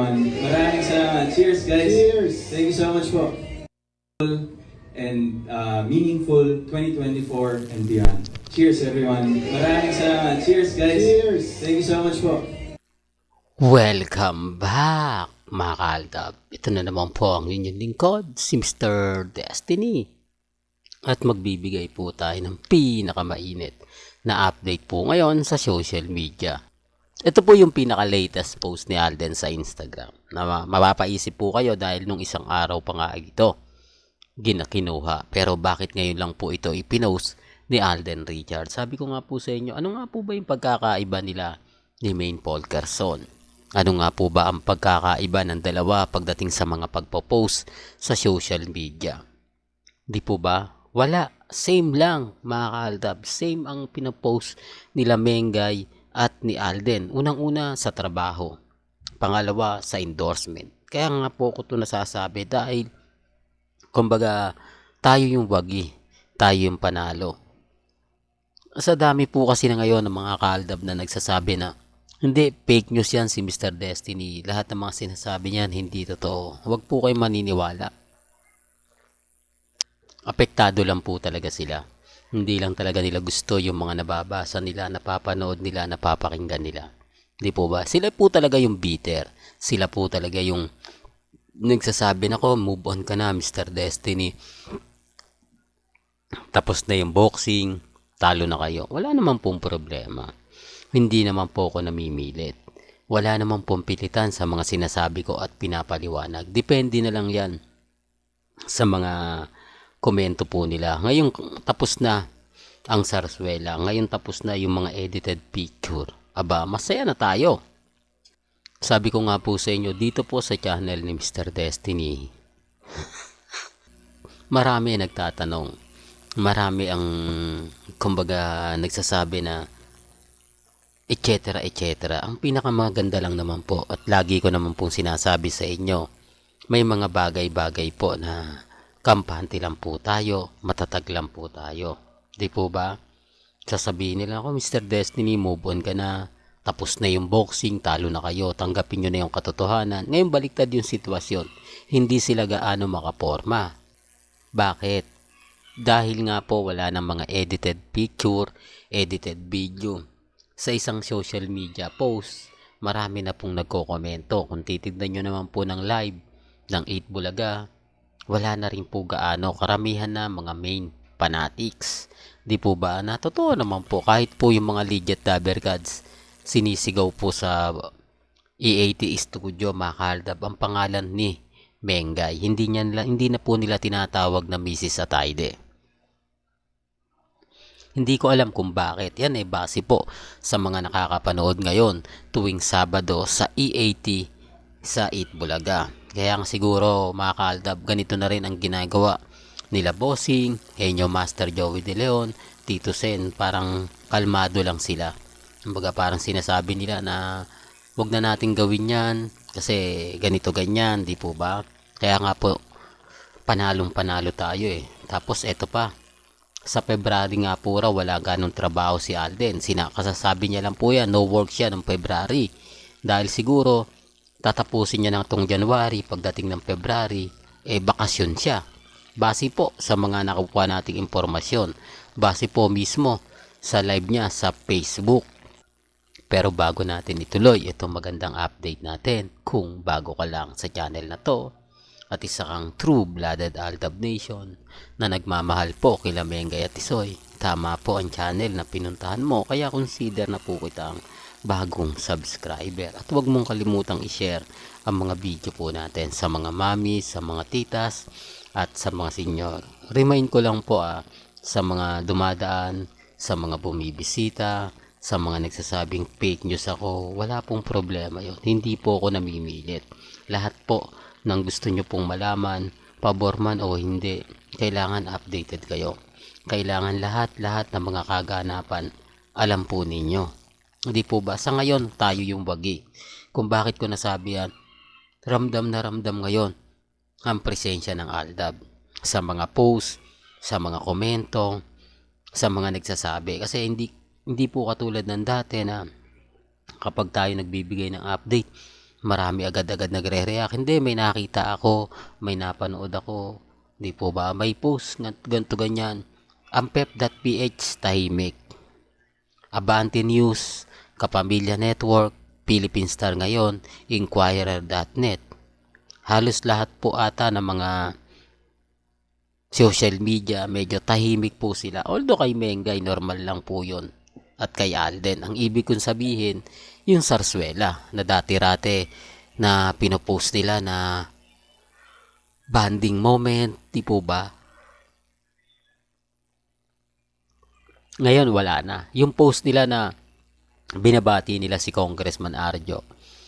Maraming salamat. Cheers, guys. Cheers! Thank you so much po. And meaningful 2024 and beyond. Cheers, everyone. Maraming salamat. Cheers, guys. Cheers! Thank you so much po. Welcome back, mga kaaldab. Ito na naman po ang inyong lingkod, si Mr. Destiny. At magbibigay po tayo ng pinakamainit na update po ngayon sa social media. Ito po yung pinaka-latest post ni Alden sa Instagram. Na mapapaisip po kayo dahil nung isang araw pa nga ito kinuha. Pero bakit ngayon lang po ito ipinost ni Alden Richards? Sabi ko nga po sa inyo, ano nga po ba yung pagkakaiba nila ni Maine Paul Carson? Ano nga po ba ang pagkakaiba ng dalawa pagdating sa mga pagpo-post sa social media? Di po ba? Wala. Same lang, mga kaaldab. Same ang pinapost nila Mengay at ni Alden. Unang-una sa trabaho. Pangalawa sa endorsement. Kaya nga po ko ito nasasabi dahil kumbaga tayo yung wagi. Tayo yung panalo. Sa dami po kasi na ngayon ng mga kaaldab na nagsasabi na hindi, fake news yan si Mr. Destiny. Lahat ng mga sinasabi niyan hindi totoo. Huwag po kayo maniniwala. Apektado lang po talaga sila. Hindi lang talaga nila gusto yung mga nababasa nila, napapanood nila, napapakinggan nila. Di po ba? Sila po talaga yung bitter. Sila po talaga yung nagsasabi na ko, move on ka na Mr. Destiny. Tapos na yung boxing, talo na kayo. Wala naman pong problema. Hindi naman po ako namimilit. Wala naman pong pilitan sa mga sinasabi ko at pinapaliwanag. Depende na lang yan sa mga komento po nila. Ngayon tapos na ang sarswela. Ngayon tapos na yung mga edited picture. Aba, masaya na tayo. Sabi ko nga po sa inyo, dito po sa channel ni Mr. Destiny, marami nagtatanong. Marami ang kumbaga nagsasabi na etc. etc. Ang pinakamaganda lang naman po at lagi ko naman pong sinasabi sa inyo, may mga bagay-bagay po na kampante lang po tayo, matatag lang po tayo. Di po ba? Sasabihin nila ako, Mr. Destiny, move on ka na. Tapos na yung boxing, talo na kayo, tanggapin nyo na yung katotohanan. Ngayon baliktad yung sitwasyon. Hindi sila gaano makaporma. Bakit? Dahil nga po wala ng mga edited picture, edited video. Sa isang social media post, marami na pong nagko-komento. Kung titignan nyo naman po ng live ng 8 Bulaga, wala na rin po gaano. Karamihan na mga main fanatics. Di po ba? Na totoo naman po, kahit po yung mga legit Dabber Gods, sinisigaw po sa E80 Studio, makaldab ang pangalan ni Mengay. Hindi na po nila tinatawag na Mrs. Ataide. Hindi ko alam kung bakit. Yan ay base po sa mga nakakapanood ngayon tuwing Sabado sa E80 sa 8 Bulaga. Kaya siguro mga kaaldab, ganito na rin ang ginagawa nila Bossing, Henyo Master Joey De Leon, Tito Sen. Parang kalmado lang sila. Kumbaga parang sinasabi nila na wag na natin gawin yan kasi ganito ganyan, di po ba? Kaya nga po panalong panalo tayo eh. Tapos eto pa, sa February nga po raw wala ganong trabaho si Alden. Kasasabi niya lang po yan, no work siya ng February. Dahil siguro tatapusin niya ng tong January, pagdating ng February, bakasyon siya. Base po sa mga nakukuha nating impormasyon. Base po mismo sa live niya sa Facebook. Pero bago natin ituloy, itong magandang update natin. Kung bago ka lang sa channel na to, at isa kang true-blooded Aldab Nation na nagmamahal po kila Mengay at Tisoy, tama po ang channel na pinuntahan mo, kaya consider na po kitang bagong subscriber. At huwag mong kalimutang i-share ang mga video po natin sa mga mami, sa mga titas, at sa mga senior. Remind ko lang po sa mga dumadaan, sa mga bumibisita, sa mga nagsasabing fake news ako, wala pong problema yun. Hindi po ako namimilit. Lahat po ng gusto nyo pong malaman, pabor man o hindi, kailangan updated kayo. Kailangan lahat ng mga kaganapan, alam po ninyo. Hindi po ba? Sa ngayon, tayo yung wagi. Kung bakit ko nasabi yan, ramdam na ramdam ngayon ang presensya ng Aldab sa mga post, sa mga komento, sa mga nagsasabi. Kasi hindi po katulad ng dati na kapag tayo nagbibigay ng update, marami agad-agad nagre-react. Hindi, may nakita ako, may napanood ako. Di po ba? May post, ganito ganyan. Ang pep.ph tahimik. Abante News, Kapamilya Network, Philippine Star ngayon, Inquirer.net. Halos lahat po ata ng mga social media, medyo tahimik po sila. Although kay Mengay, normal lang po yun. At kay Alden, ang ibig kong sabihin, yung Sarsuela na dati-rate na pinopost nila na bonding moment, di po ba? Ngayon wala na. Yung post nila na binabati nila si Congressman Arjo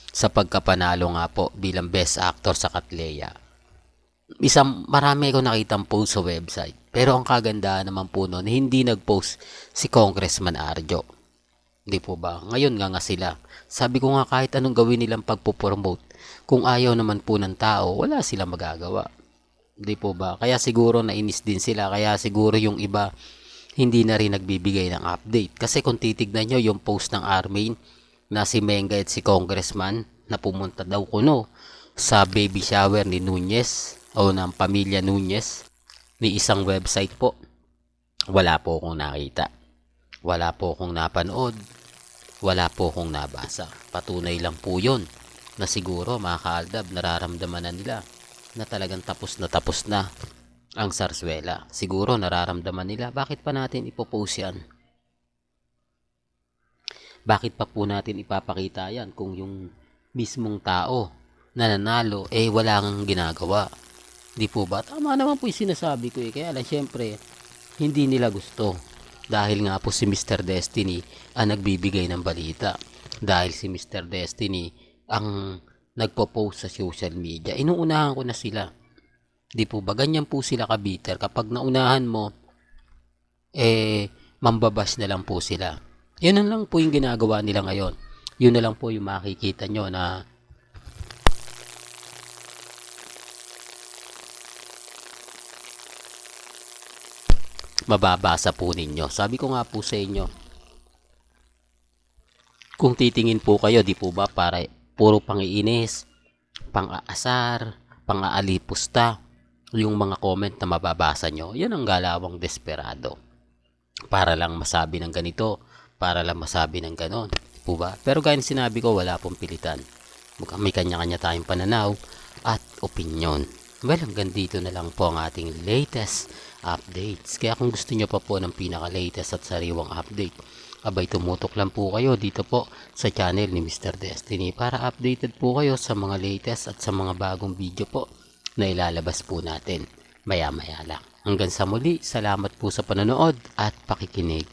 sa pagkapanalo nga po bilang best actor sa Katleya. Marami akong nakitang post sa website. Pero ang kagandahan naman po noon, hindi nag-post si Congressman Arjo. Di po ba? Ngayon nga sila. Sabi ko nga kahit anong gawin nilang pagpupromote, kung ayaw naman po ng tao, wala silang magagawa. Di po ba? Kaya siguro nainis din sila. Kaya siguro yung iba hindi na rin nagbibigay ng update. Kasi kung titignan nyo yung post ng Armain na si Mengay at si Congressman na pumunta daw kuno sa baby shower ni Nunez o ng pamilya Nunez ni isang website po. Wala po akong nakita. Wala po akong napanood. Wala po akong nabasa. Patunay lang po yun na siguro mga kaaldab nararamdaman na nila na talagang tapos na ang Sarsuela. Siguro nararamdaman nila, bakit pa natin ipopost yan? Bakit pa po natin ipapakita yan kung yung mismong tao na nanalo, walang ginagawa? Di po ba? Tama naman po yung sinasabi ko Kaya lang syempre, hindi nila gusto. Dahil nga po si Mr. Destiny ang nagbibigay ng balita. Dahil si Mr. Destiny ang nagpo-post sa social media. Inuunahan ko na sila. Di po ba? Ganyan po sila kabiter. Kapag naunahan mo, mambabash na lang po sila. Yun na lang po yung ginagawa nila ngayon. Yun na lang po yung makikita nyo na mababasa po ninyo. Sabi ko nga po sa inyo, kung titingin po kayo, di po ba, para puro pang-iinis, pang-aasar, pang-aalipusta, yung mga comment na mababasa nyo, yan ang galawang desperado. Para lang masabi ng ganito, para lang masabi ng ganon. Po ba? Pero gaya ng sinabi ko, wala pong pilitan. May kanya-kanya tayong pananaw at opinyon. Well, hanggang dito na lang po ang ating latest updates. Kaya kung gusto nyo pa po ng pinaka-latest at sariwang update, abay tumutok lang po kayo dito po sa channel ni Mr. Destiny para updated po kayo sa mga latest at sa mga bagong video po na ilalabas po natin maya-maya lang. Hanggang sa muli, salamat po sa panonood at pakikinig.